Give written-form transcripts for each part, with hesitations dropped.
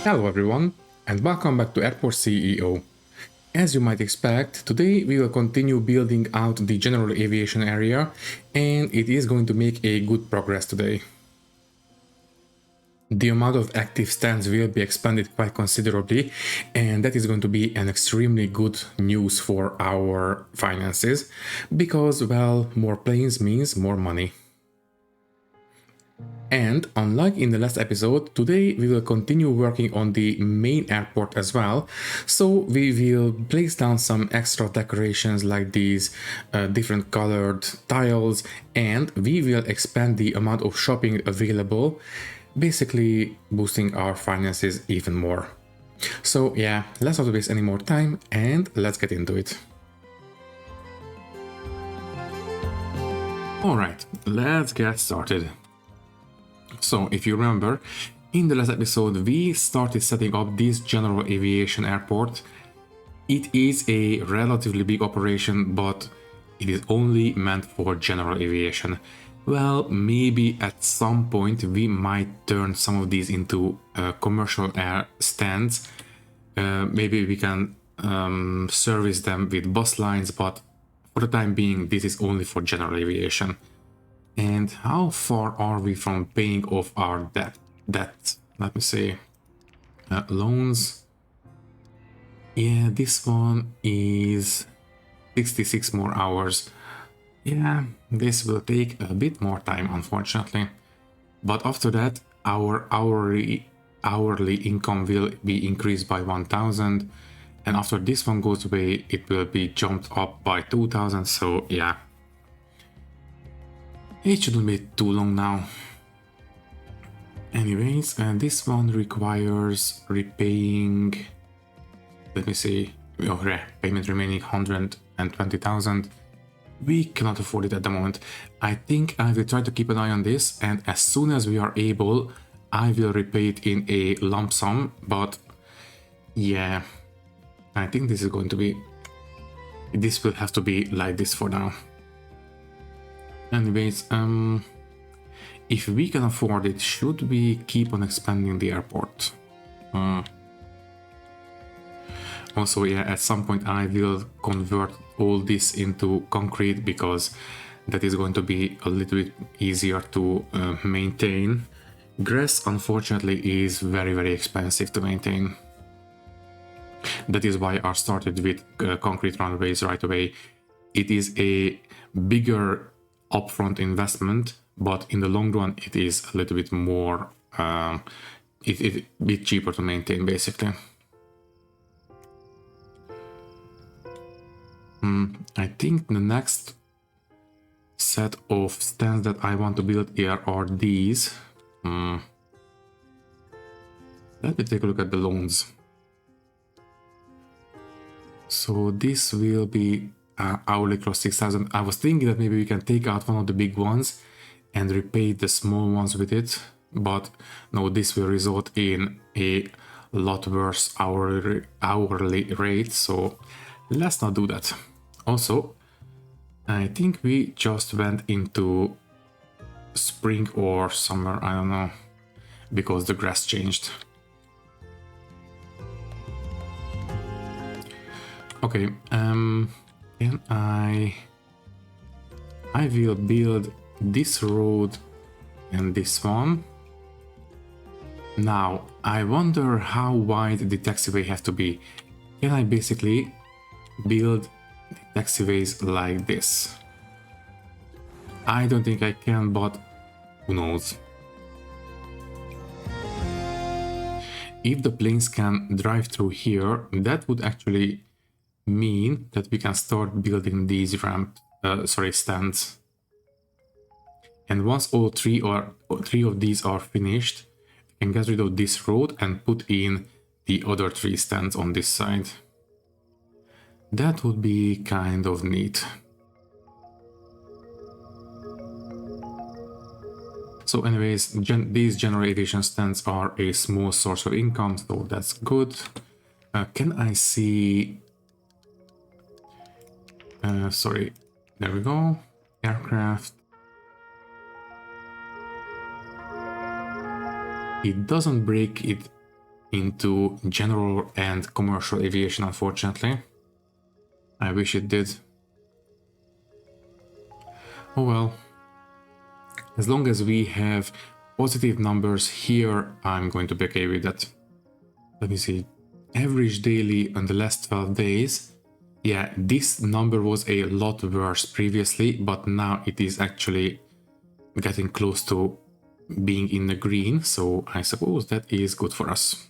Hello everyone, and welcome back to Airport CEO. As you might expect, today we will continue building out the general aviation area, and it is going to make a good progress today. The amount of active stands will be expanded quite considerably, and that is going to be an extremely good news for our finances, because, well, more planes means more money. And unlike in the last episode, today we will continue working on the main airport as well. So we will place down some extra decorations like these different colored tiles, and we will expand the amount of shopping available, basically boosting our finances even more. So yeah, let's not waste any more time and let's get into it. Alright, let's get started. So, if you remember, in the last episode we started setting up this general aviation airport. It is a relatively big operation, but it is only meant for general aviation. Well, maybe at some point we might turn some of these into commercial air stands. Maybe we can service them with bus lines, but for the time being this is only for general aviation. And how far are we from paying off our debt? Let me see. Loans. Yeah, this one is 66 more hours. Yeah, this will take a bit more time, unfortunately. But after that, our hourly income will be increased by 1000. And after this one goes away, it will be jumped up by 2000. So yeah. It shouldn't be too long now. Anyways, this one requires repaying, let me see, payment remaining 120,000. We cannot afford it at the moment. I think I will try to keep an eye on this, and as soon as we are able, I will repay it in a lump sum, but yeah, I think this will have to be like this for now. Anyways, if we can afford it, should we keep on expanding the airport? Also, yeah, at some point I will convert all this into concrete, because that is going to be a little bit easier to maintain. Grass, unfortunately, is very, very expensive to maintain. That is why I started with concrete runways right away. It is a bigger upfront investment, but in the long run it is a little bit more it's a bit cheaper to maintain, basically. I think the next set of stands that I want to build here are these. Let me take a look at the loans. So this will be hourly cost 6,000. I was thinking that maybe we can take out one of the big ones and repay the small ones with it, but no, this will result in a lot worse hourly rate, so let's not do that. Also, I think we just went into spring or summer, I don't know, because the grass changed. Okay, and I will build this road and this one. Now, I wonder how wide the taxiway has to be. Can I basically build the taxiways like this? I don't think I can, but who knows. If the planes can drive through here, that would actually mean that we can start building these stands. And once all three of these are finished, we can get rid of this road and put in the other 3 stands on this side. That would be kind of neat. So anyways, these general aviation stands are a small source of income, so that's good. Can I see... sorry, there we go. Aircraft. It doesn't break it into general and commercial aviation, unfortunately. I wish it did. Oh well. As long as we have positive numbers here, I'm going to be okay with that. Let me see. Average daily on the last 12 days. Yeah, this number was a lot worse previously, but now it is actually getting close to being in the green, so I suppose that is good for us.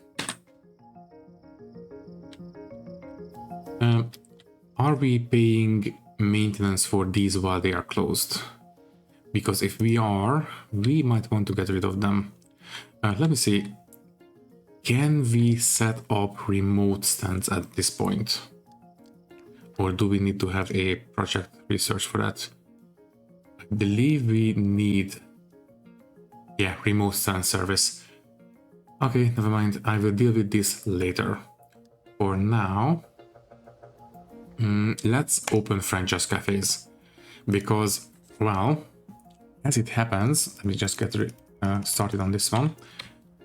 Are we paying maintenance for these while they are closed? Because if we are, we might want to get rid of them. Let me see. Can we set up remote stands at this point? Or do we need to have a project research for that? I believe we need, yeah, remote stand service. Okay, never mind. I will deal with this later. For now, let's open franchise cafes. Because, well, as it happens, let me just get started on this one.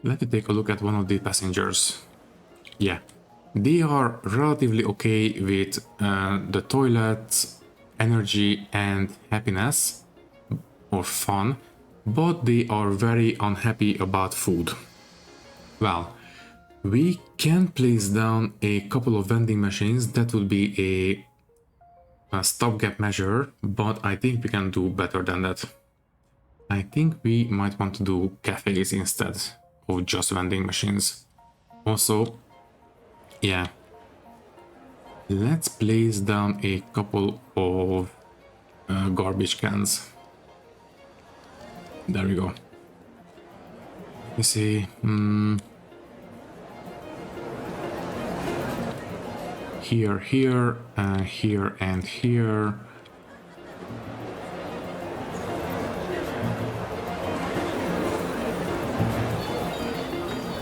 Let me take a look at one of the passengers. Yeah, they are relatively okay with the toilets, energy and happiness or fun, but they are very unhappy about food. Well, we can place down a couple of vending machines. That would be a stopgap measure, but I think we can do better than that. I think we might want to do cafes instead of just vending machines. Also, yeah, let's place down a couple of garbage cans. There we go. Let's see. Here, here, here, and here.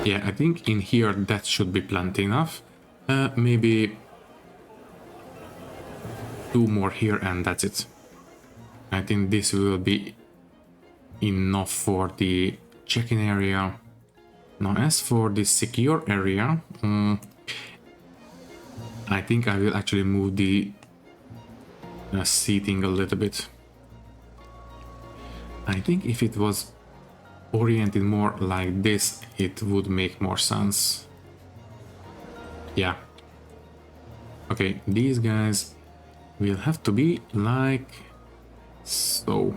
Yeah, I think in here that should be plenty enough. Maybe 2 more here and that's it. I think this will be enough for the check-in area. Now as for the secure area, I think I will actually move the seating a little bit. I think if it was oriented more like this, it would make more sense. Yeah. Okay, these guys will have to be like so.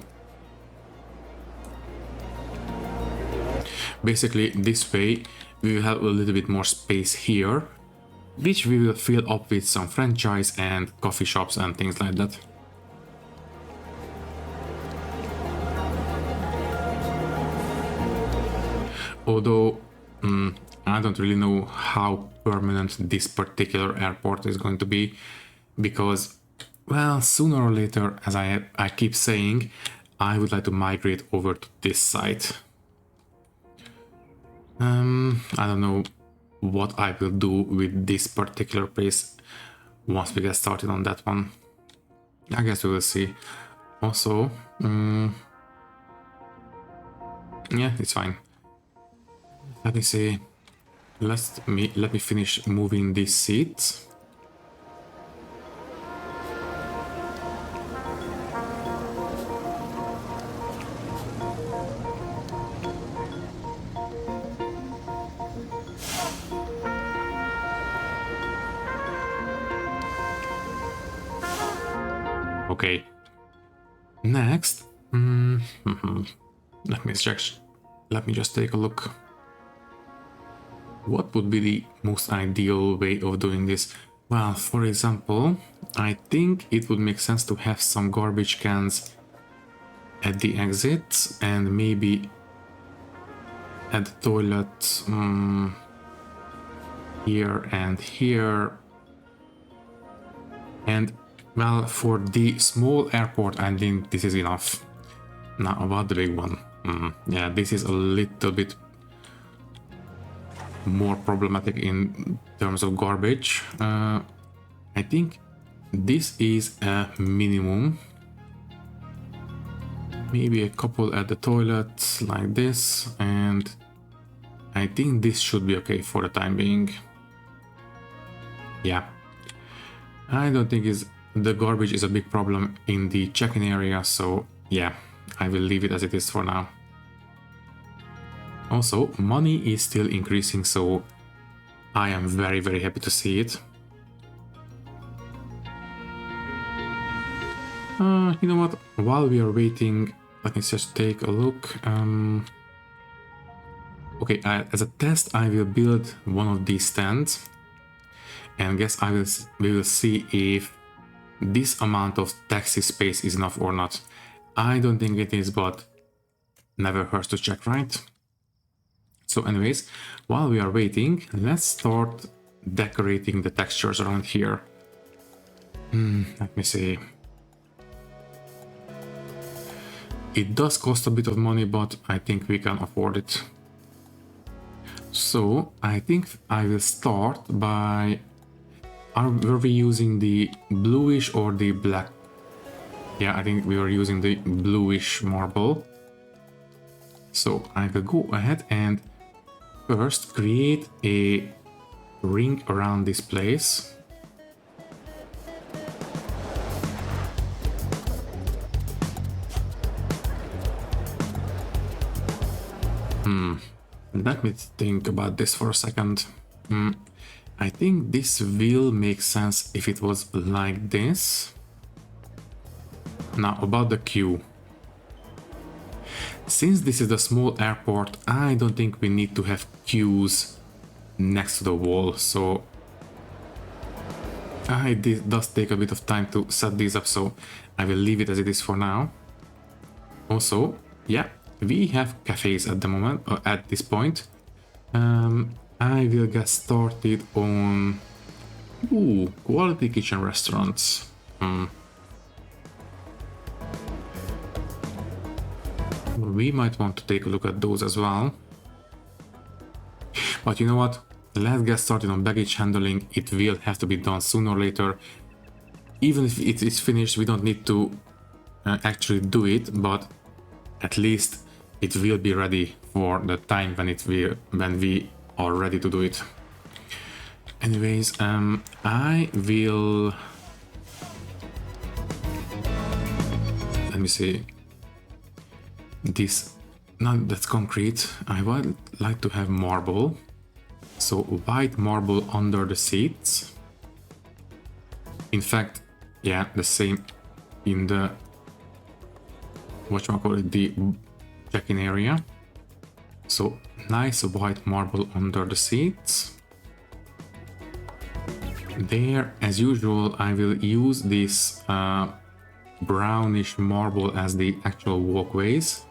Basically, this way we will have a little bit more space here, which we will fill up with some franchise and coffee shops and things like that. Although I don't really know how permanent this particular airport is going to be, because, well, sooner or later, as I keep saying, I would like to migrate over to this site. I don't know what I will do with this particular place once we get started on that one. I guess we will see. Also, yeah, it's fine. Let me see. Let me finish moving these seats. Okay. Next, let me just take a look. What would be the most ideal way of doing this? Well, for example, I think it would make sense to have some garbage cans at the exit and maybe at the toilet here and here. And well, for the small airport, I think this is enough. Now about the big one. Yeah, this is a little bit more problematic in terms of garbage. I think this is a minimum. Maybe a couple at the toilet like this, and I think this should be okay for the time being. Yeah. I don't think the garbage is a big problem in the check-in area, so yeah, I will leave it as it is for now. Also, money is still increasing, so I am very, very happy to see it. You know what? While we are waiting, let me just take a look. Okay, as a test, I will build one of these stands, and guess we will see if this amount of taxi space is enough or not. I don't think it is, but never hurts to check, right? So anyways, while we are waiting, let's start decorating the textures around here. Let me see. It does cost a bit of money, but I think we can afford it. So I think I will start by... Were we using the bluish or the black? Yeah, I think we were using the bluish marble. So I will go ahead and first create a ring around this place. Let me think about this for a second. I think this will make sense if it was like this. Now about the queue. Since this is a small airport, I don't think we need to have queues next to the wall, so it does take a bit of time to set these up, so I will leave it as it is for now. Also, yeah, we have cafes at the moment, or at this point. I will get started on quality kitchen restaurants. We might want to take a look at those as well. But you know what? Let's get started on baggage handling. It will have to be done sooner or later. Even if it is finished, we don't need to actually do it, but at least it will be ready for the time when we are ready to do it. Anyways, I will... Let me see. This... No, that's concrete. I would like to have marble. So white marble under the seats. In fact, yeah, the same in the... whatchamacallit, the check-in area. So nice white marble under the seats. There, as usual, I will use this brownish marble as the actual walkways.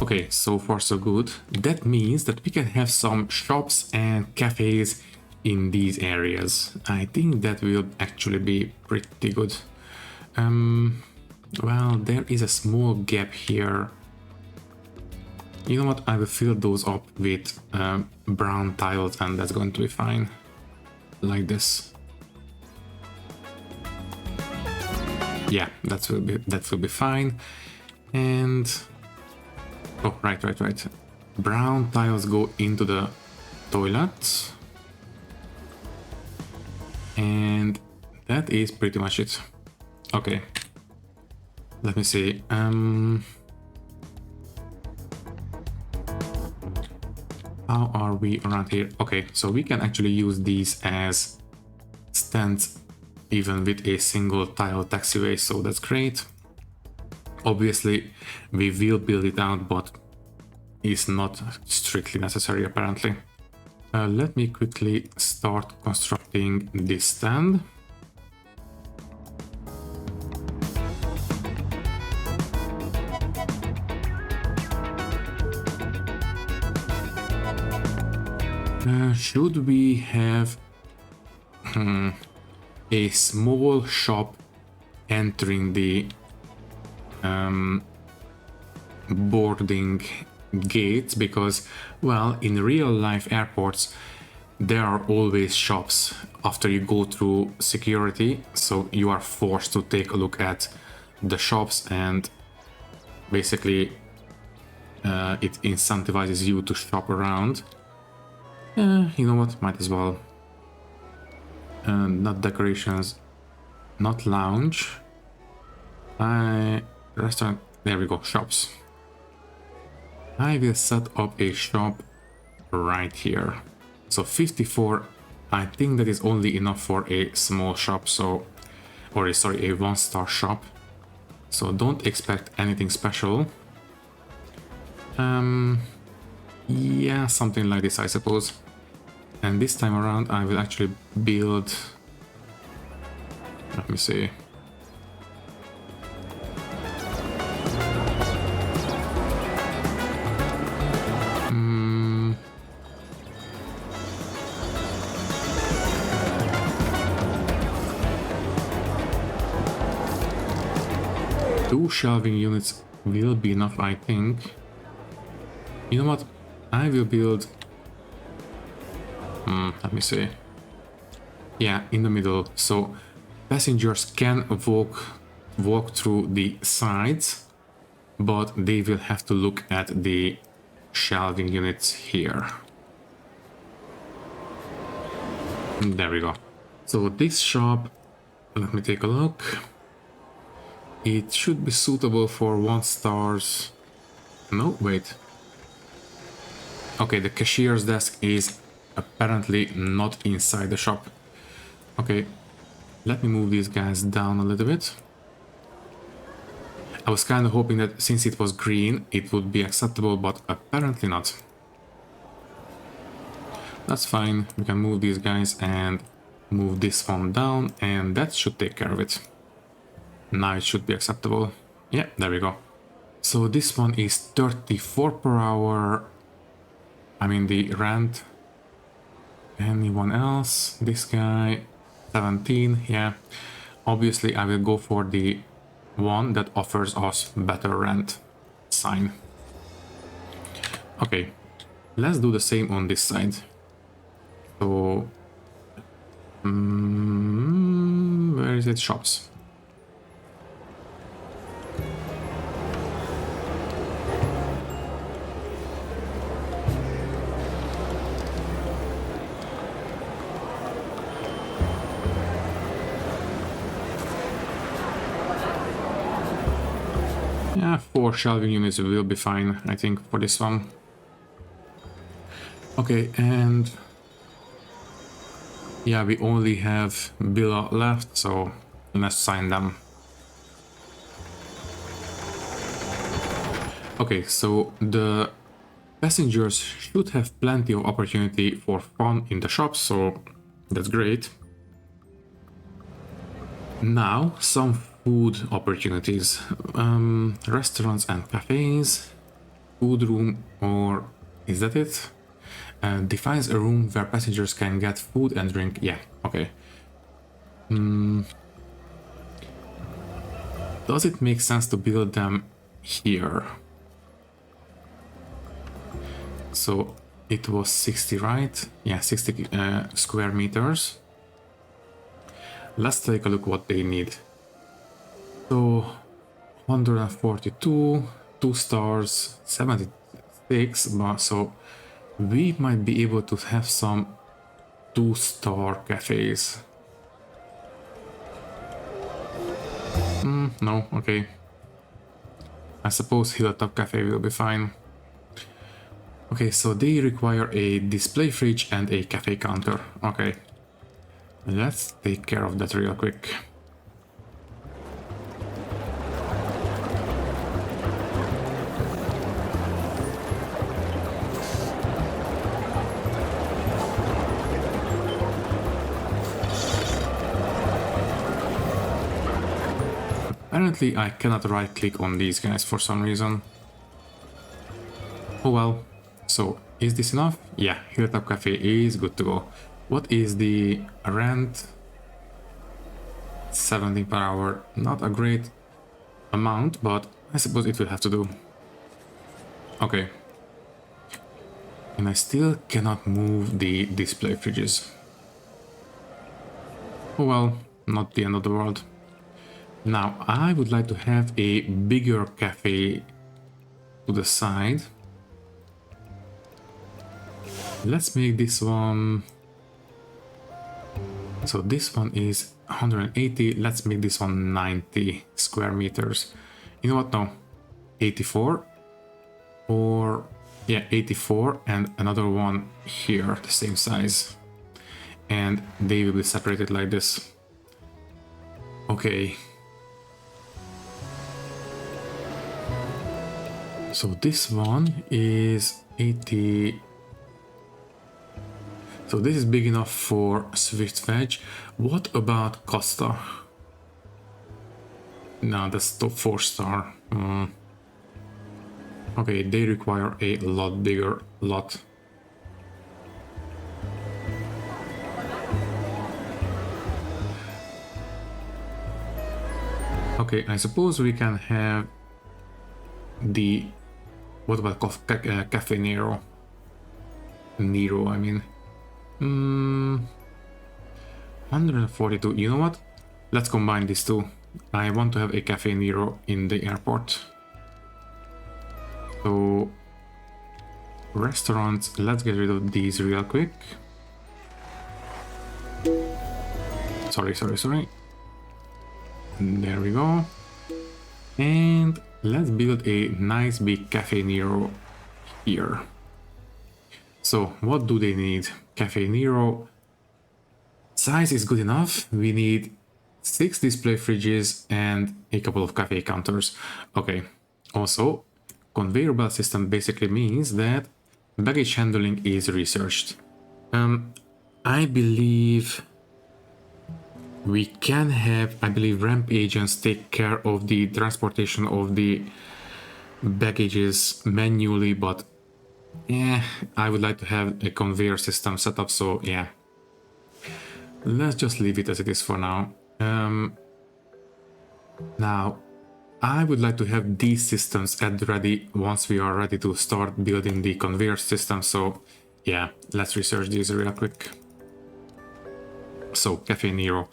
Okay, so far so good. That means that we can have some shops and cafes in these areas. I think that will actually be pretty good. Well, there is a small gap here. You know what? I will fill those up with brown tiles, and that's going to be fine. Like this. Yeah, that will be fine. And oh, right. Brown tiles go into the toilet. And that is pretty much it. Okay. Let me see. How are we around here? Okay, so we can actually use these as stands even with a single tile taxiway, so that's great. Obviously, we will build it out, but it's not strictly necessary apparently. Let me quickly start constructing this stand. Should we have a small shop entering the boarding gates? Because, well, in real life airports, there are always shops after you go through security, so you are forced to take a look at the shops, and basically it incentivizes you to shop around. You know what, might as well. Not decorations, not lounge. Restaurant, there we go, shops. I will set up a shop right here. So 54, I think that is only enough for a small shop, so, or sorry, a 1-star shop. So don't expect anything special. Yeah, something like this, I suppose. And this time around, I will actually build, let me see. Two shelving units will be enough, I think. You know what? I will build... let me see. Yeah, in the middle. So passengers can walk through the sides, but they will have to look at the shelving units here. There we go. So this shop, let me take a look. It should be suitable for 1 stars. No, wait. Okay, the cashier's desk is apparently not inside the shop. Okay, let me move these guys down a little bit. I was kind of hoping that since it was green, it would be acceptable, but apparently not. That's fine. We can move these guys and move this one down, and that should take care of it. Now it should be acceptable. Yeah, there we go. So this one is 34 per hour. I mean the rent. Anyone else? This guy, 17, yeah. Obviously I will go for the one that offers us better rent. Sign. Okay, let's do the same on this side. So, where is it? Shops. Yeah, 4 shelving units will be fine, I think, for this one. Okay, and yeah, we only have Billa left, so let's sign them. Okay, so the passengers should have plenty of opportunity for fun in the shops, so that's great. Now, some food opportunities. Restaurants and cafes, food room, or is that it? Defines a room where passengers can get food and drink. Yeah, okay. Does it make sense to build them here? So it was 60, right? Yeah, 60 square meters. Let's take a look what they need. So 142, 2 stars, 76, but so we might be able to have some 2-star cafes. No, okay. I suppose Hilltop Cafe will be fine. Okay, so they require a display fridge and a cafe counter. Okay. Let's take care of that real quick. Apparently I cannot right click on these guys for some reason. Oh well. So is this enough? Yeah, Hilltop Cafe is good to go. What is the rent? 17 per hour. Not a great amount, but I suppose it will have to do. Okay. And I still cannot move the display fridges. Oh well, not the end of the world. Now, I would like to have a bigger cafe to the side. Let's make this one... So this one is 180. Let's make this one 90 square meters. You know what? No, 84. Or, yeah, 84 and another one here, the same size. And they will be separated like this. Okay. So this one is 80. So this is big enough for Swift Veg. What about Costa? No, that's the 4-star. Okay, they require a lot bigger lot. Okay, I suppose we can have the... What about Cafe Nero? Nero, I mean. 142. You know what? Let's combine these two. I want to have a Cafe Nero in the airport. So, restaurants, let's get rid of these real quick. Sorry. There we go. And let's build a nice big Cafe Nero here. So, what do they need? Cafe Nero. Size is good enough. We need 6 display fridges and a couple of cafe counters. Okay. Also, conveyor belt system basically means that baggage handling is researched. I believe we can have, ramp agents take care of the transportation of the baggages manually, but yeah, I would like to have a conveyor system set up, so yeah. Let's just leave it as it is for now. Now, I would like to have these systems at ready once we are ready to start building the conveyor system, so yeah, let's research these real quick. So, Cafe Nero.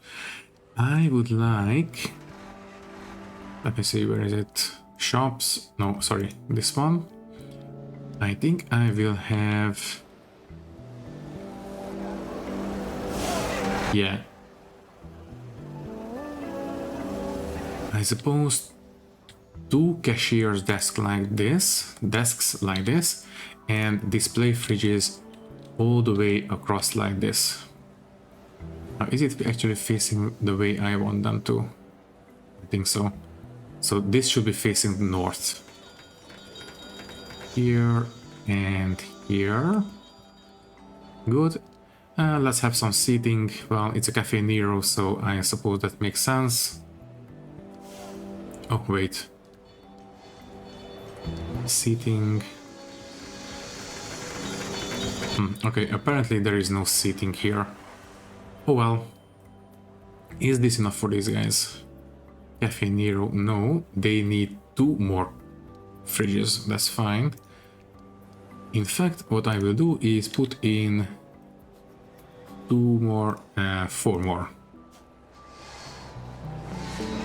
I would like... Let me see, where is it? Shops? No, sorry, this one. I think I will have... Yeah. I suppose 2 cashiers desks like this, and display fridges all the way across like this. Now, is it actually facing the way I want them to? I think so. So this should be facing north. Here and here. Good. Let's have some seating. Well, it's a Cafe Nero, so I suppose that makes sense. Oh, wait. Seating. Okay, apparently there is no seating here. Oh well. Is this enough for these guys? Cafe Nero, no. They need 2 more fridges, that's fine. In fact, what I will do is put in 2 more, 4 more.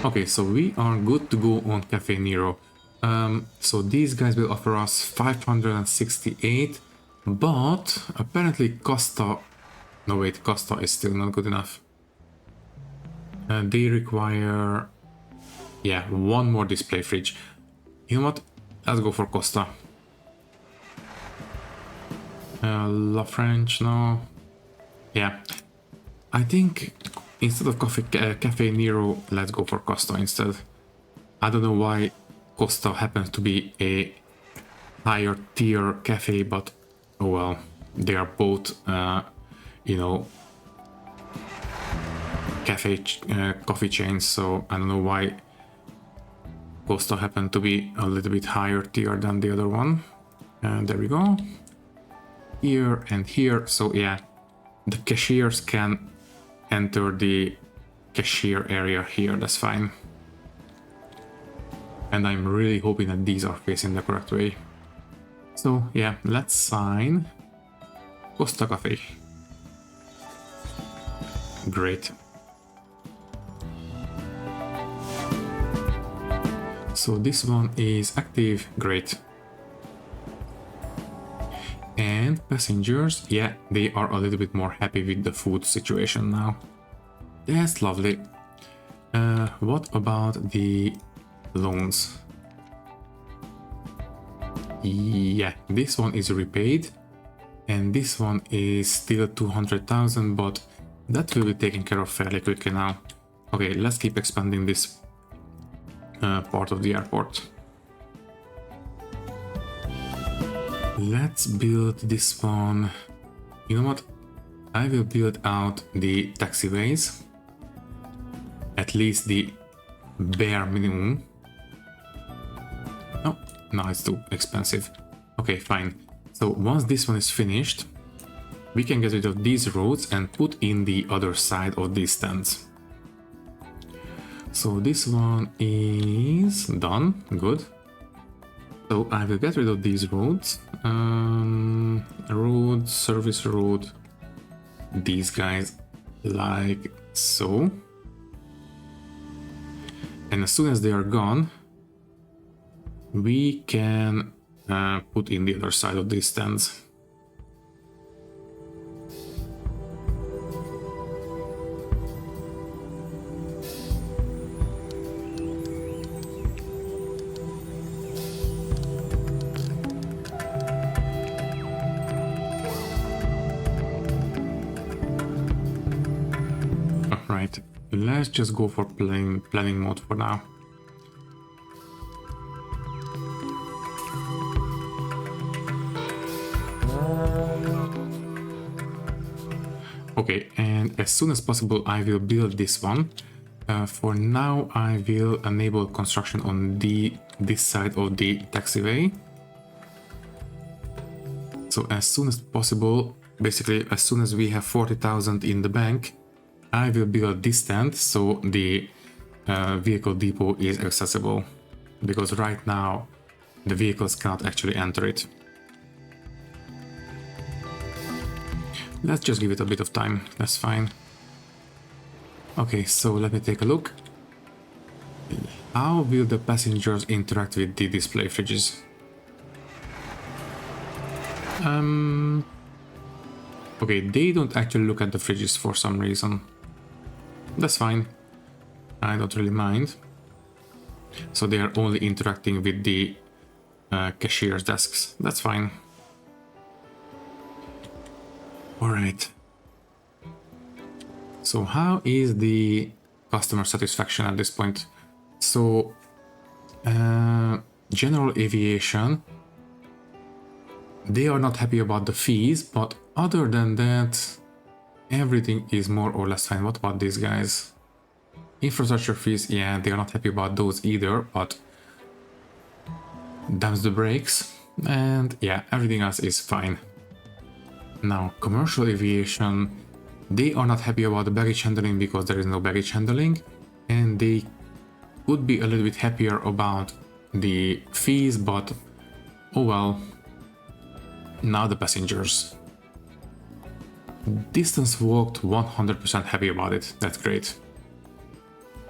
Okay, so we are good to go on Cafe Nero. So these guys will offer us 568, but apparently Costa... No wait, Costa is still not good enough. They require... Yeah, 1 more display fridge. You know what? Let's go for Costa. La French, no. Yeah. I think instead of Cafe Nero, let's go for Costa instead. I don't know why Costa happens to be a higher tier cafe, but oh well. They are both, you know, coffee chains, so I don't know why Costa happened to be a little bit higher tier than the other one. And there we go. Here and here, so yeah, the cashiers can enter the cashier area here, that's fine. And I'm really hoping that these are facing the correct way. So yeah, let's sign. Costa Cafe. Great. So this one is active. Great. And passengers, yeah, they are a little bit more happy with the food situation now. That's lovely. What about the loans? Yeah, this one is repaid, and this one is still 200,000, but that will be taken care of fairly quickly now. Okay, let's keep expanding this part of the airport. Let's build this one. You know what? I will build out the taxiways. At least the bare minimum. Oh, no, it's too expensive. Okay, fine. So once this one is finished, we can get rid of these roads and put in the other side of these stands. So this one is done. Good. So I will get rid of these roads. Road, service road. These guys like so. And as soon as they are gone, we can put in the other side of these stands. Alright, let's just go for planning mode for now. Okay, and as soon as possible I will build this one. For now I will enable construction on this side of the taxiway. So as soon as possible, basically as soon as we have 40,000 in the bank, I will build this stand so the vehicle depot is accessible, because right now the vehicles cannot actually enter it. Let's just give it a bit of time, that's fine. Okay, so let me take a look. How will the passengers interact with the display fridges? Okay, they don't actually look at the fridges for some reason. That's fine. I don't really mind. So they are only interacting with the cashier's desks. That's fine. Alright. So how is the customer satisfaction at this point? So general aviation, they are not happy about the fees, but other than that, everything is more or less fine. What about these guys? Infrastructure fees, yeah, they are not happy about those either, but damns the brakes. And yeah, everything else is fine. Now, commercial aviation, they are not happy about the baggage handling because there is no baggage handling, and they would be a little bit happier about the fees, but oh well. Now the passengers. Distance walked, 100% happy about it. That's great.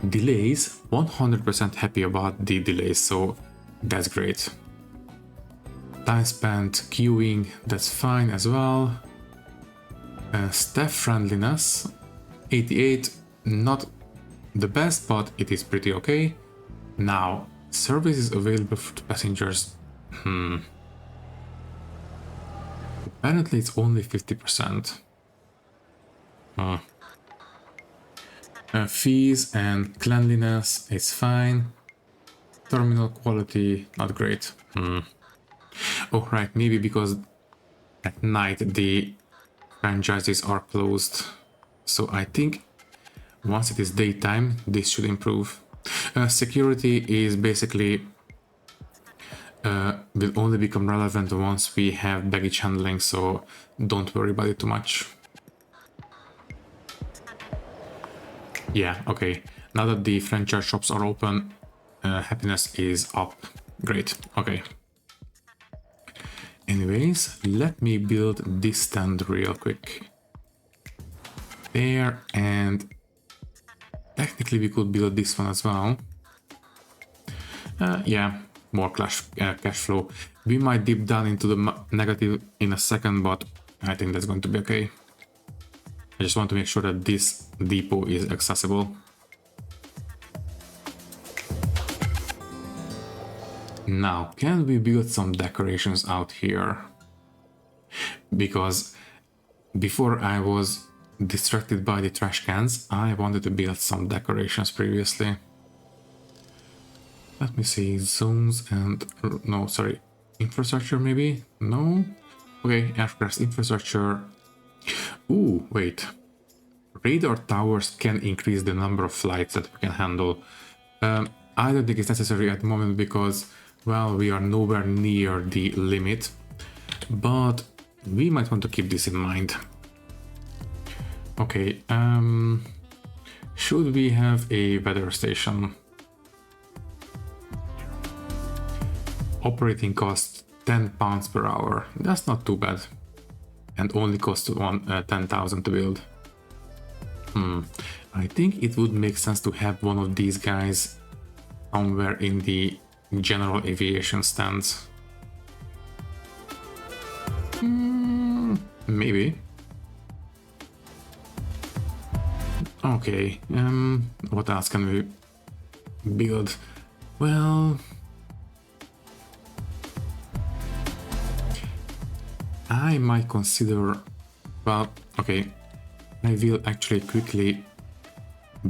Delays, 100% happy about the delays, so that's great. Time spent queuing, that's fine as well. Staff friendliness, 88, not the best, but it is pretty okay. Now, services available to passengers. Apparently it's only 50%. Fees and cleanliness is fine. Terminal quality, not great. Oh right, maybe because at night the franchises are closed. So I think once it is daytime, this should improve. Security is basically will only become relevant once we have baggage handling, so don't worry about it too much. Yeah, okay. Now that the franchise shops are open, happiness is up. Great, okay. Anyways, let me build this stand real quick. There, and technically we could build this one as well. Yeah, more cash flow. We might dip down into the negative in a second, but I think that's going to be okay. I just want to make sure that this depot is accessible. Now, can we build some decorations out here? Because before I was distracted by the trash cans, I wanted to build some decorations previously. Let me see, zones and... no, sorry, infrastructure maybe? No? Okay, aircraft infrastructure. Ooh, wait. Radar towers can increase the number of flights that we can handle. I don't think it's necessary at the moment because, well, we are nowhere near the limit. But we might want to keep this in mind. Okay, should we have a weather station? Operating cost £10 per hour. That's not too bad. And only cost 10,000 to build. I think it would make sense to have one of these guys somewhere in the general aviation stands. Maybe. Okay, what else can we build? Well, I might consider, well, okay, I will actually quickly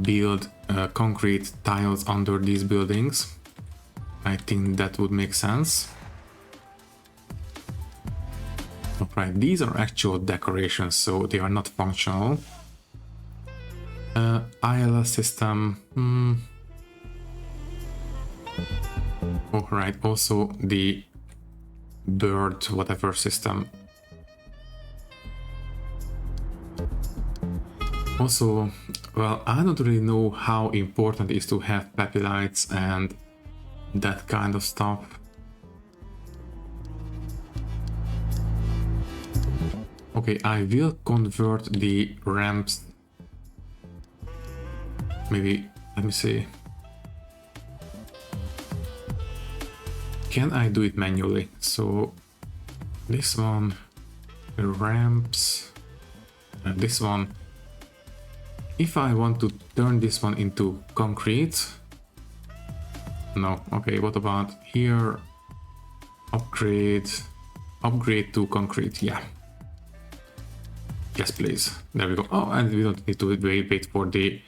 build concrete tiles under these buildings. I think that would make sense. Alright, these are actual decorations, so they are not functional. ILS system. Alright, also the bird whatever system. Also, well, I don't really know how important it is to have peppy lights and that kind of stuff. Okay, I will convert the ramps. Maybe, let me see. Can I do it manually? So this one, the ramps, and this one. If I want to turn this one into concrete, no, okay, what about here? Upgrade to concrete, yeah. Yes, please, there we go. Oh, and we don't need to wait for the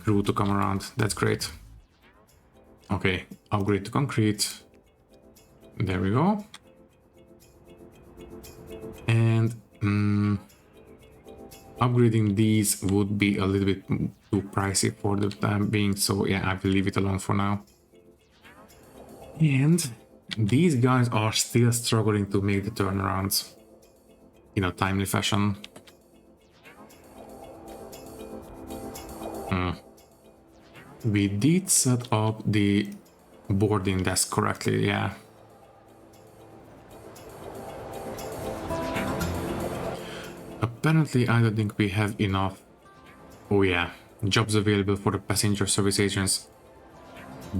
crew to come around, that's great. Okay, upgrade to concrete, there we go. And upgrading these would be a little bit too pricey for the time being, so yeah, I will leave it alone for now. And these guys are still struggling to make the turnarounds in a timely fashion. We did set up the boarding desk correctly, yeah. Apparently, I don't think we have enough. Oh yeah, jobs available for the passenger service agents.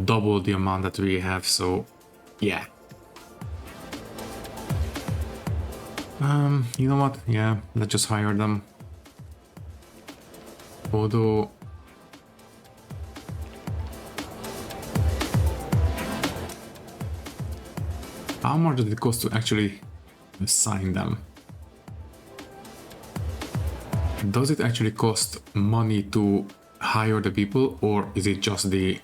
Double the amount that we have, so yeah. You know what? Yeah, let's just hire them. Although... how much does it cost to actually assign them? Does it actually cost money to hire the people, or is it just the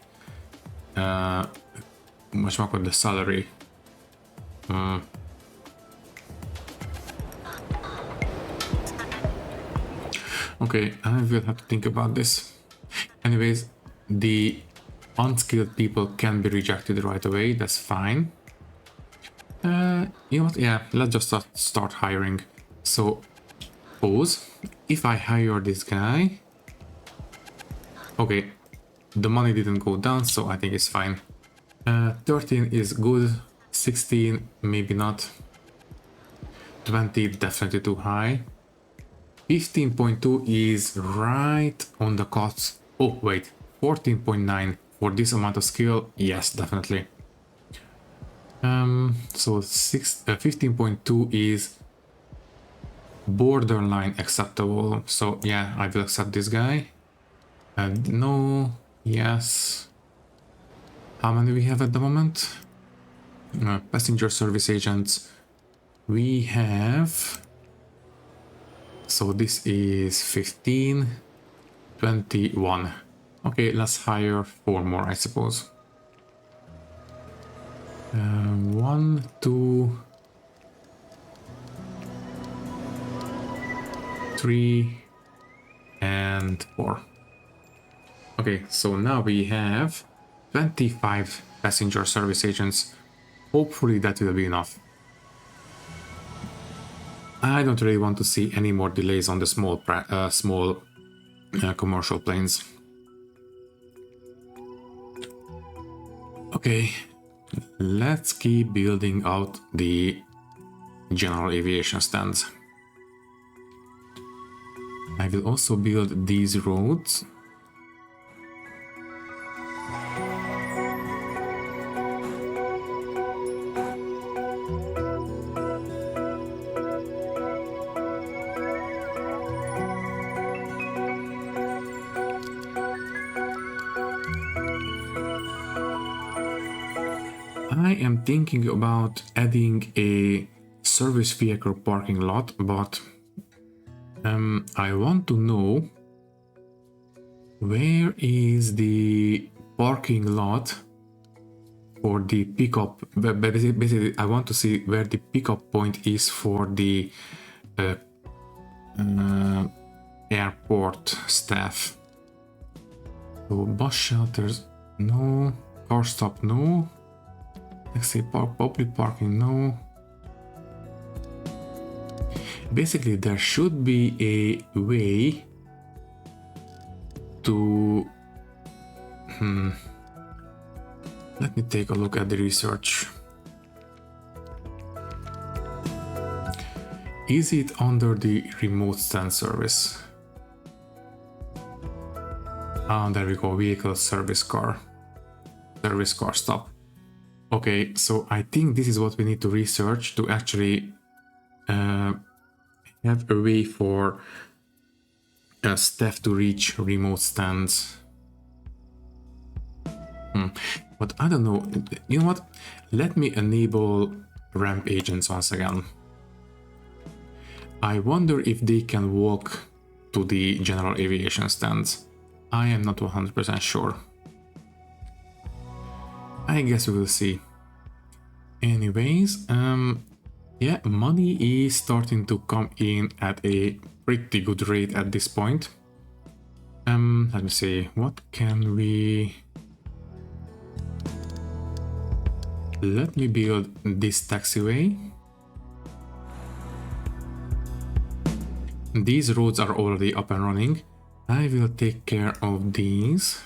the salary? Okay, I will have to think about this. Anyways, the unskilled people can be rejected right away, that's fine. You know what, yeah, let's just start hiring. So, suppose if I hire this guy, okay, the money didn't go down, so I think it's fine. 13 is good. 16, maybe not. 20, definitely too high. 15.2 is right on the cost. Oh, wait, 14.9 for this amount of skill. Yes, definitely. So 15.2 is borderline acceptable. So yeah, I will accept this guy. And no, yes. How many we have at the moment? Passenger service agents. We have. So this is 15, 21. Okay, let's hire 4 more, I suppose. 1, 2, 3, and 4. Okay, so now we have 25 passenger service agents. Hopefully that will be enough. I don't really want to see any more delays on the small commercial planes. Okay, let's keep building out the general aviation stands. I will also build these roads. I am thinking about adding a service vehicle parking lot, but I want to know where is the parking lot for the pickup. Basically, I want to see where the pickup point is for the airport staff. So bus shelters, no. Car stop, no. Let's say public parking, no. Basically, there should be a way to... Let me take a look at the research. Is it under the remote stand service? Ah, there we go, vehicle service car stop. Okay, so I think this is what we need to research to actually have a way for staff to reach remote stands. But I don't know, you know what? Let me enable ramp agents once again. I wonder if they can walk to the general aviation stands. I am not 100% sure. I guess we will see. Anyways, yeah, money is starting to come in at a pretty good rate at this point. Let me see, what can we... Let me build this taxiway. These roads are already up and running. I will take care of these.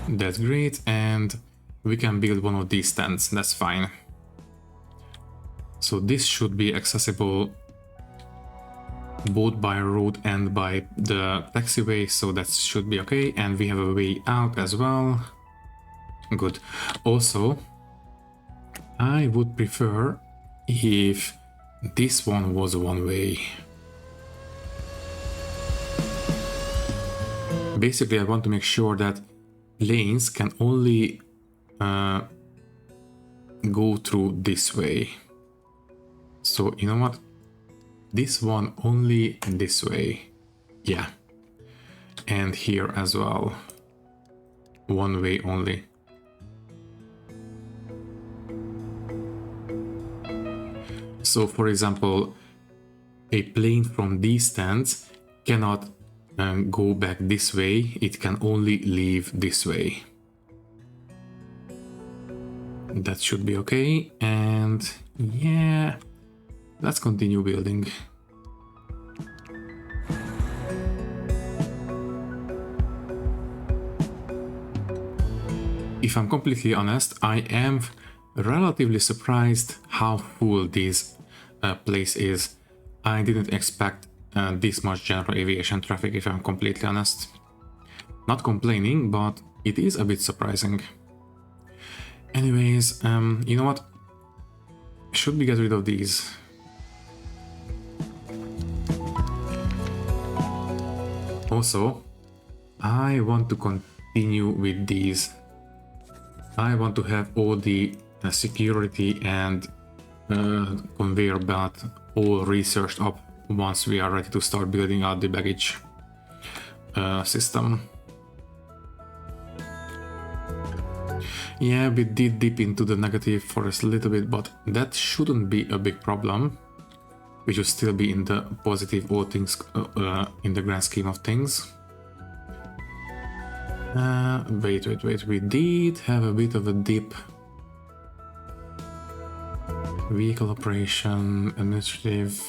That's great, and we can build one of these stands, that's fine. So this should be accessible both by road and by the taxiway, so that should be okay, and we have a way out as well. Good. Also, I would prefer if this one was one way. Basically, I want to make sure that lanes can only go through this way. So, you know what? This one only this way. Yeah. And here as well. One way only. So, for example, a plane from these stands cannot go back this way, it can only leave this way. That should be okay, and yeah, let's continue building. if I'm completely honest, I am relatively surprised how full this place is. I didn't expect this much general aviation traffic, if I'm completely honest. Not complaining, but it is a bit surprising. Anyways, you know what? Should we get rid of these? Also, I want to continue with these. I want to have all the security and conveyor belt all researched up once we are ready to start building out the baggage system. Yeah, we did dip into the negative for a little bit, but that shouldn't be a big problem. We should still be in the positive, all things in the grand scheme of things. Wait, we did have a bit of a dip. Vehicle operation, administrative.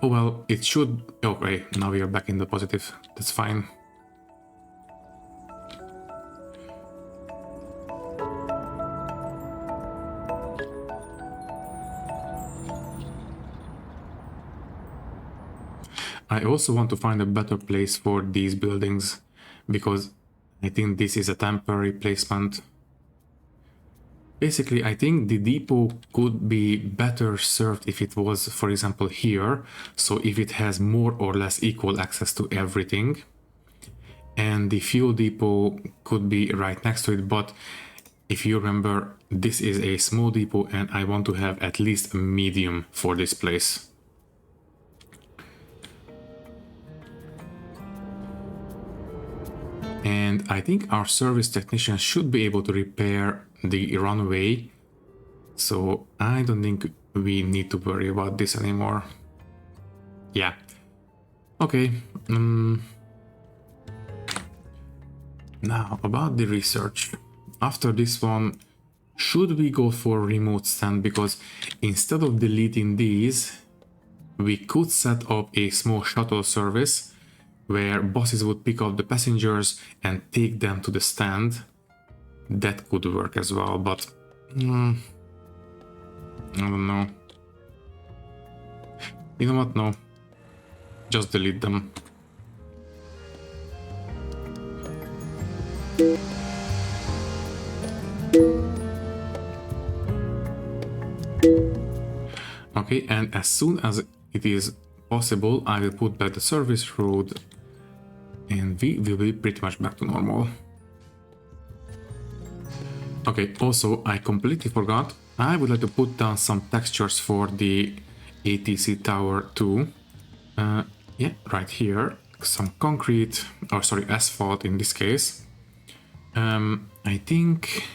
Oh well, it should... Okay, now we are back in the positive. That's fine. I also want to find a better place for these buildings, because I think this is a temporary placement. Basically, I think the depot could be better served if it was, for example, here. So if it has more or less equal access to everything. And the fuel depot could be right next to it. But if you remember, this is a small depot and I want to have at least a medium for this place. And I think our service technician should be able to repair the runway, so I don't think we need to worry about this anymore. Yeah. Okay. Now about the research. After this one, should we go for remote stand? Because instead of deleting these, we could set up a small shuttle service where bosses would pick up the passengers and take them to the stand. That could work as well, but I don't know. You know what? No. Just delete them. Okay, and as soon as it is possible, I will put back the service road and we will be pretty much back to normal. Okay, also I completely forgot, I would like to put down some textures for the ATC tower too. Yeah, right here, some concrete, or sorry, asphalt in this case. I think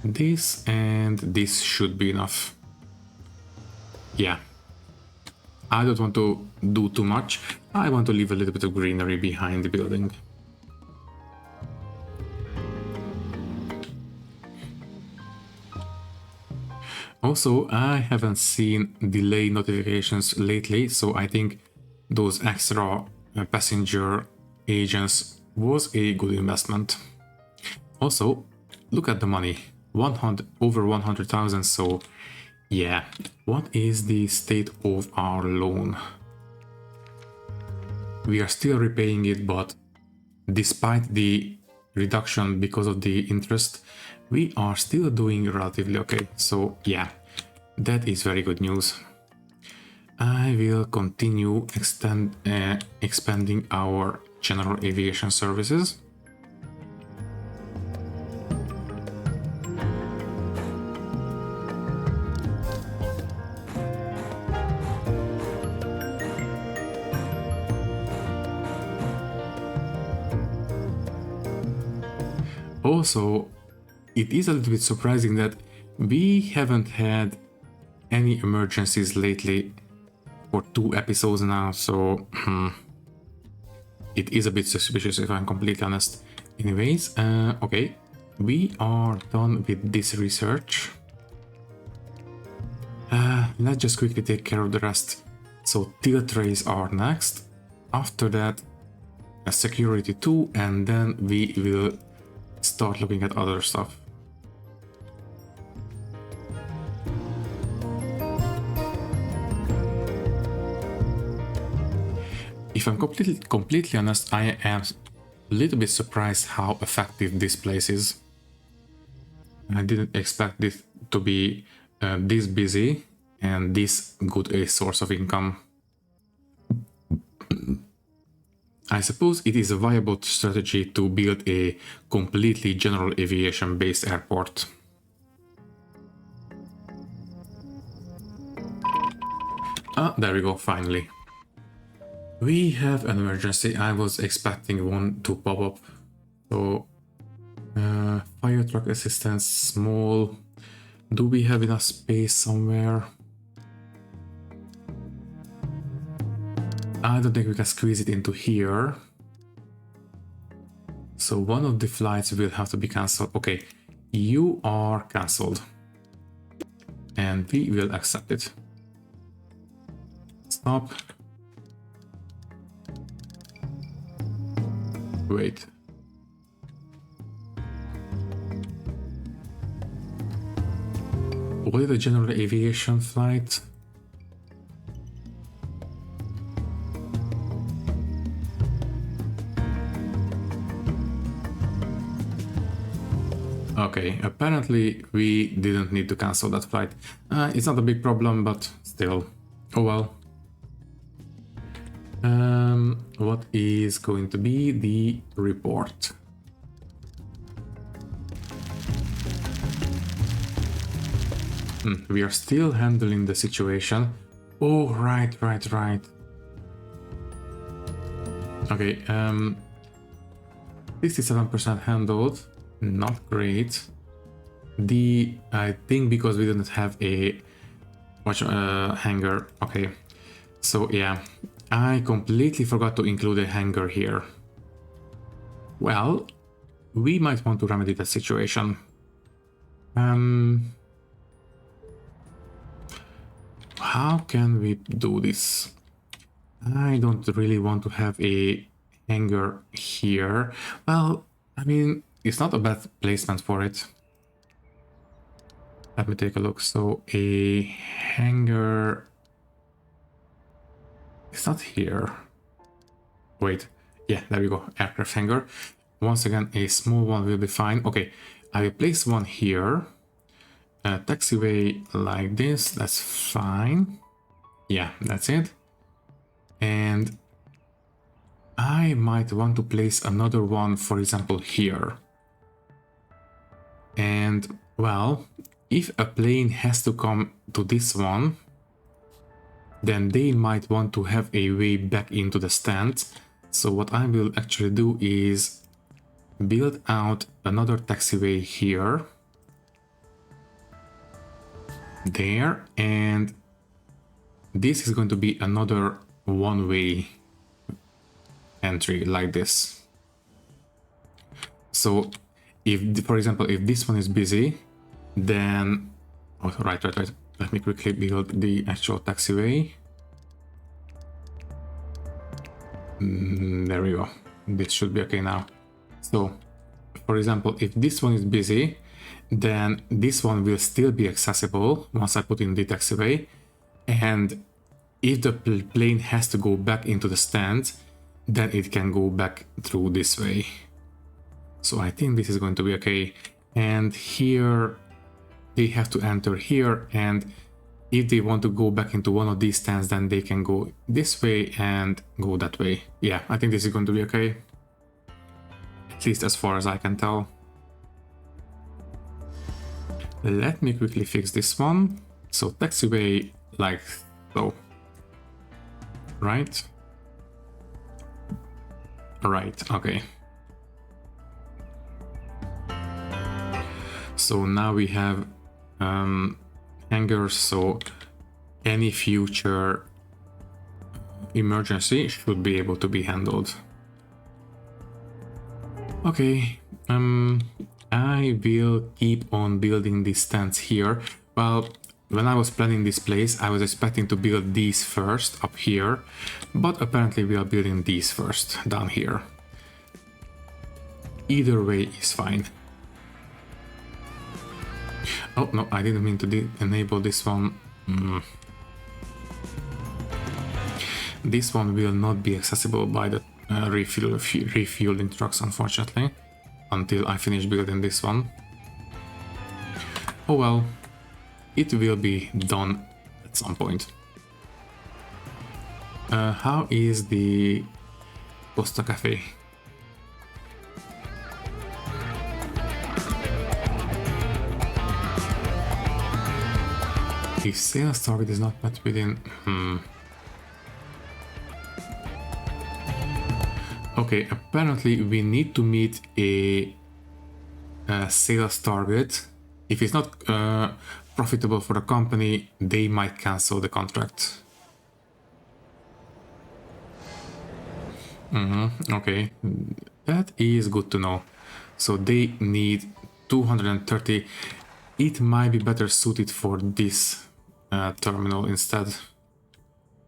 this and this should be enough. Yeah. I don't want to do too much. I want to leave a little bit of greenery behind the building. Also, I haven't seen delay notifications lately, so I think those extra passenger agents was a good investment. Also, look at the money, over 100,000, so yeah. What is the state of our loan? We are still repaying it, but despite the reduction because of the interest, we are still doing relatively okay. So yeah, that is very good news. I will continue expanding our general aviation services. Also, it is a little bit surprising that we haven't had any emergencies lately for 2 episodes now, so it is a bit suspicious if I'm completely honest. Anyways, okay, we are done with this research. Let's just quickly take care of the rest. So tilt trays are next. after that a security 2, and then we will start looking at other stuff. If I'm completely honest, I am a little bit surprised how effective this place is. I didn't expect this to be this busy and this good a source of income. I suppose it is a viable strategy to build a completely general aviation based airport. Ah, there we go, finally. We have an emergency. I was expecting one to pop up. So, fire truck assistance, small. Do we have enough space somewhere? I don't think we can squeeze it into here. So one of the flights will have to be cancelled. Okay, you are cancelled. And we will accept it. Stop. Wait. What is a general aviation flight? Okay, apparently we didn't need to cancel that flight. It's not a big problem, but still. Oh well. What is going to be the report? We are still handling the situation. Oh, right. Okay, 67% handled. Not great. I think because we didn't have a hangar. Okay, so yeah, I completely forgot to include a hangar here. Well, we might want to remedy that situation. How can we do this? I don't really want to have a hangar here. Well, I mean, it's not a bad placement for it. Let me take a look. So a hangar... It's not here. Wait. Yeah, there we go. Aircraft hangar. Once again, a small one will be fine. Okay, I will place one here. Taxiway like this. That's fine. Yeah, that's it. And I might want to place another one, for example, here. And, well, if a plane has to come to this one, then they might want to have a way back into the stand. So what I will actually do is build out another taxiway here. There, and this is going to be another one-way entry like this. So if, for example, if this one is busy, then... Oh, right. Let me quickly build the actual taxiway. There we go. This should be okay now. So, for example, if this one is busy, then this one will still be accessible once I put in the taxiway. And if the plane has to go back into the stand, then it can go back through this way. So I think this is going to be okay. And here they have to enter here, and if they want to go back into one of these stands, then they can go this way and go that way. Yeah, I think this is going to be okay. At least as far as I can tell. Let me quickly fix this one. So taxiway like so. Right? Right, okay. So now we have hangars, so any future emergency should be able to be handled. Okay, I will keep on building these stands here. Well, When I was planning this place, I was expecting to build these first up here, but apparently we are building these first down here. Either way is fine. Oh no, I didn't mean to enable this one. This one will not be accessible by the refueling trucks, unfortunately, until I finish building this one. Oh well, it will be done at some point. How is the Costa Cafe? If sales target is not met within... Okay, apparently we need to meet a sales target. If it's not profitable for the company, they might cancel the contract. Okay, that is good to know. So they need 230. It might be better suited for this terminal instead.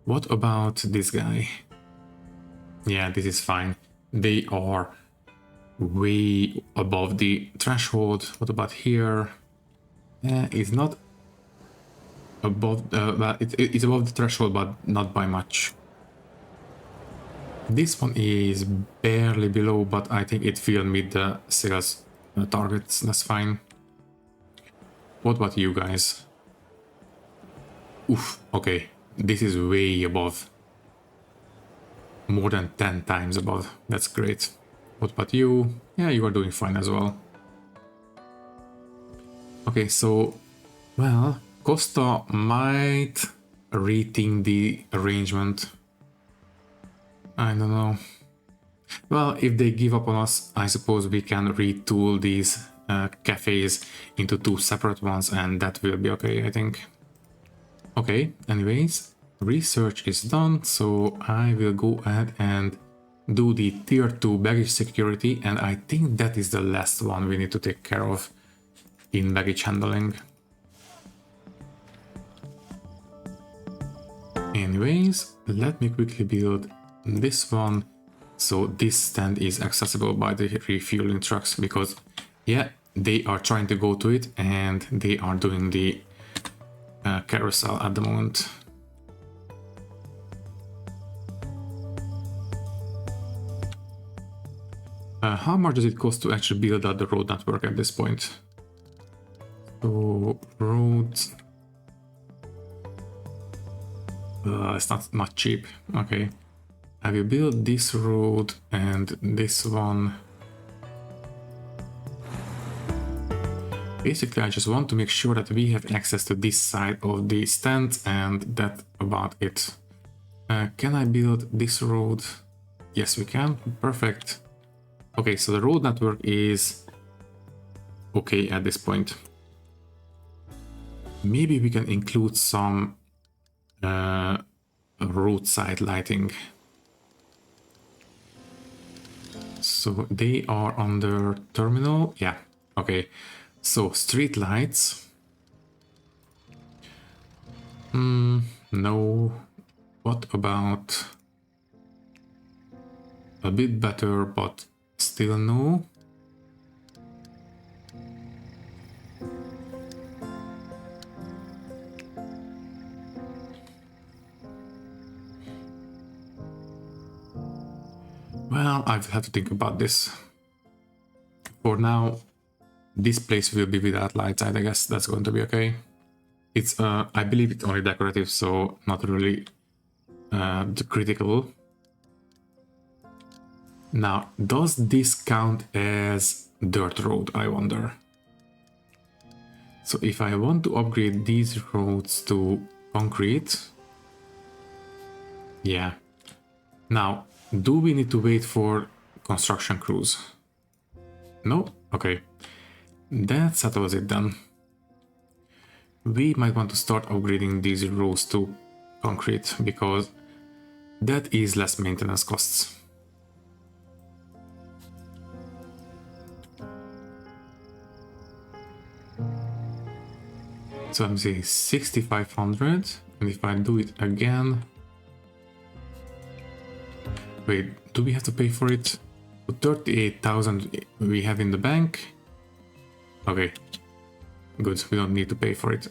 What about this guy? Yeah, this is fine. They are way above the threshold. What about here? It's not above, well, it's above the threshold, but not by much. This one is barely below, but I think it will meet the sales targets. That's fine. What about you guys? Oof, okay. This is way above. More than 10 times above. That's great. What about you? Yeah, you are doing fine as well. Okay, so, well, Costa might rethink the arrangement. I don't know. Well, if they give up on us, I suppose we can retool these cafes into 2 separate ones, and that will be okay, I think. Okay, anyways, research is done, so I will go ahead and do the tier 2 baggage security, and I think that is the last one we need to take care of in baggage handling. Anyways, let me quickly build this one, so this stand is accessible by the refueling trucks, because yeah, they are trying to go to it and they are doing the carousel at the moment. How much does it cost to actually build out the road network at this point? So roads, it's not cheap. Okay, I will build this road and this one. Basically, I just want to make sure that we have access to this side of the stand, and that's about it. Can I build this road? Yes, we can. Perfect. Okay, so the road network is okay at this point. Maybe we can include some roadside lighting. So they are under terminal. Yeah, okay. So street lights. No. What about a bit better, but still no? Well, I will have to think about this. For now, this place will be without lights. I guess that's going to be okay. It's, I believe it's only decorative, so not really critical. Now, does this count as dirt road, I wonder? So if I want to upgrade these roads to concrete, yeah. Now, do we need to wait for construction crews? No? Okay. That settles it then. We might want to start upgrading these roads to concrete, because that is less maintenance costs. So let me see, 6,500. And if I do it again... Wait, do we have to pay for it? 38,000 we have in the bank. Okay, good, we don't need to pay for it.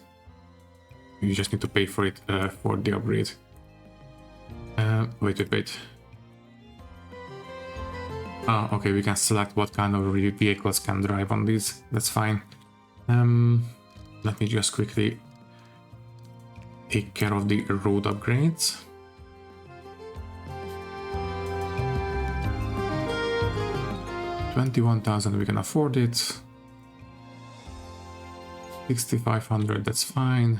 You just need to pay for it for the upgrade. Wait. Ah, okay, we can select what kind of vehicles can drive on these. That's fine. Let me just quickly take care of the road upgrades. $21,000, we can afford it. 6,500, that's fine.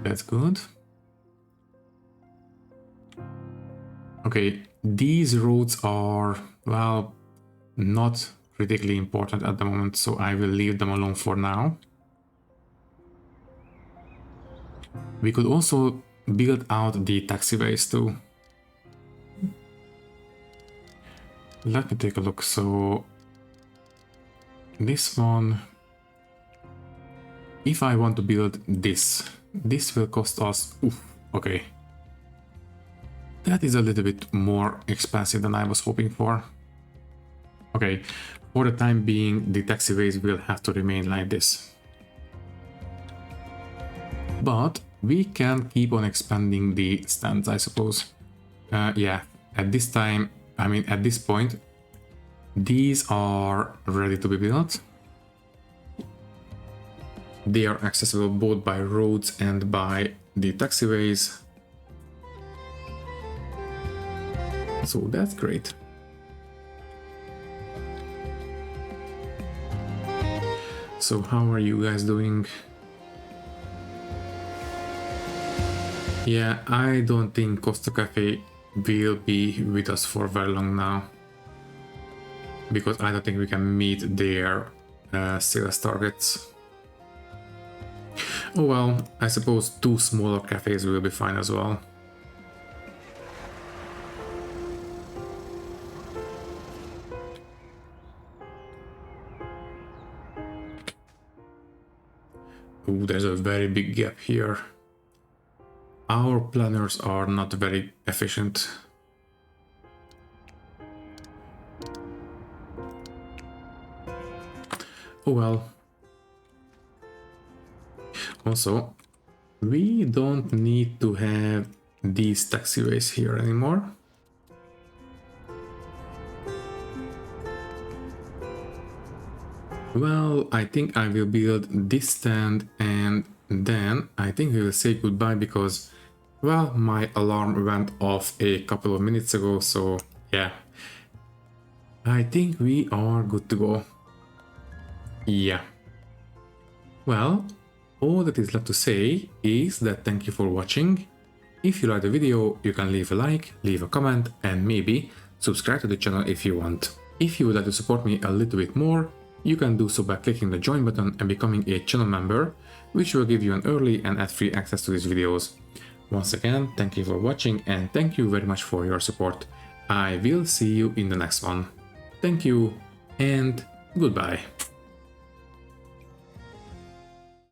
That's good. Okay, these roads are, well, not critically important at the moment, so I will leave them alone for now. We could also build out the taxiways too. Let me take a look. So this one, if I want to build this will cost us, okay. That is a little bit more expensive than I was hoping for. Okay, for the time being, the taxiways will have to remain like this. But we can keep on expanding the stands, I suppose. Yeah, at this time, I mean, at this point, these are ready to be built. They are accessible both by roads and by the taxiways. So that's great. So how are you guys doing? Yeah, I don't think Costa Cafe will be with us for very long now, because I don't think we can meet their sales targets. Oh well, I suppose 2 smaller cafes will be fine as well. Ooh, there's a very big gap here. Our planners are not very efficient. Oh well. Also, we don't need to have these taxiways here anymore. Well, I think I will build this stand and then I think we will say goodbye because, well, my alarm went off a couple of minutes ago, so yeah. I think we are good to go. Yeah. Well, all that is left to say is that thank you for watching. If you liked the video, you can leave a like, leave a comment, and maybe subscribe to the channel if you want. If you would like to support me a little bit more, you can do so by clicking the join button and becoming a channel member, which will give you an early and ad-free access to these videos. Once again, thank you for watching and thank you very much for your support. I will see you in the next one. Thank you and goodbye.